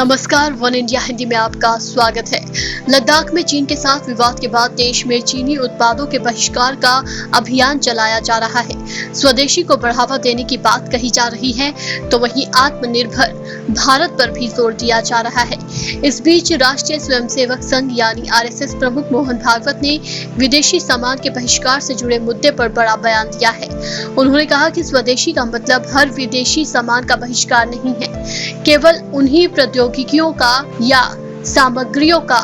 नमस्कार, one India Hindi में आपका स्वागत है। लद्दाख में चीन के साथ विवाद के बाद देश में चीनी उत्पादों के बहिष्कार का अभियान चलाया जा रहा है। स्वदेशी को बढ़ावा देने की बात कही जा रही है, तो वहीं आत्मनिर्भर भारत पर भी जोर दिया जा रहा है। इस बीच राष्ट्रीय स्वयंसेवक संघ यानी आरएसएस प्रमुख मोहन भागवत ने विदेशी सामान के बहिष्कार से जुड़े मुद्दे पर बड़ा बयान दिया है। उन्होंने कहा कि स्वदेशी का मतलब हर विदेशी सामान का बहिष्कार नहीं है, केवल उन्हीं प्रौद्योगिकियों का या सामग्रियों का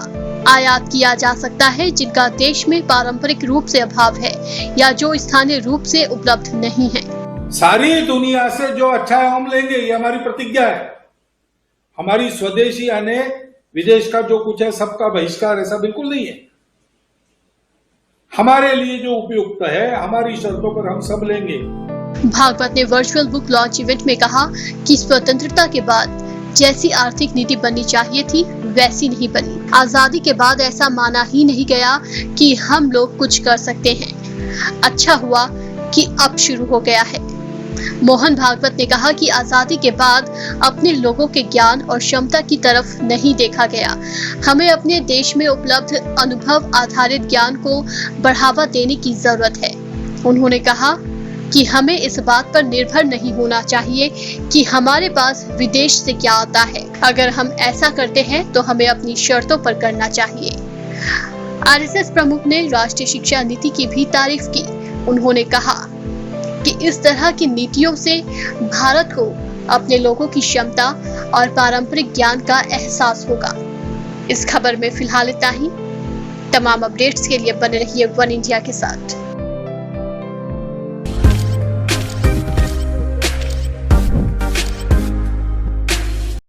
आयात किया जा सकता है जिनका देश में पारंपरिक रूप से अभाव है या जो स्थानीय रूप से उपलब्ध नहीं है। सारी दुनिया से जो अच्छा है हम लेंगे, ये हमारी प्रतिज्ञा है। हमारी स्वदेशी यानी विदेश का जो कुछ है सबका बहिष्कार ऐसा बिल्कुल नहीं है। हमारे लिए जो उपयुक्त है हमारी शर्तों पर हम सब लेंगे। भागवत ने वर्चुअल बुक लॉन्च इवेंट में कहा कि स्वतंत्रता के बाद जैसी आर्थिक नीति बननी चाहिए थी वैसी नहीं बनी। आजादी के बाद ऐसा माना ही नहीं गया कि हम लोग कुछ कर सकते हैं। अच्छा हुआ कि अब शुरू हो गया है। मोहन भागवत ने कहा कि आजादी के बाद अपने लोगों के ज्ञान और क्षमता की तरफ नहीं देखा गया। हमें अपने देश में उपलब्ध अनुभव आधारित ज्ञान को बढ़ावा देने की जरूरत है। उन्होंने कहा कि हमें इस बात पर निर्भर नहीं होना चाहिए कि हमारे पास विदेश से क्या आता है। अगर हम ऐसा करते हैं तो हमें अपनी शर्तों पर करना चाहिए। आरएसएस प्रमुख ने राष्ट्रीय शिक्षा नीति की भी तारीफ की। उन्होंने कहा कि इस तरह की नीतियों से भारत को अपने लोगों की क्षमता और पारंपरिक ज्ञान का एहसास होगा। इस खबर में फिलहाल इतना ही। तमाम अपडेट्स के लिए बने रहिए वन इंडिया के साथ।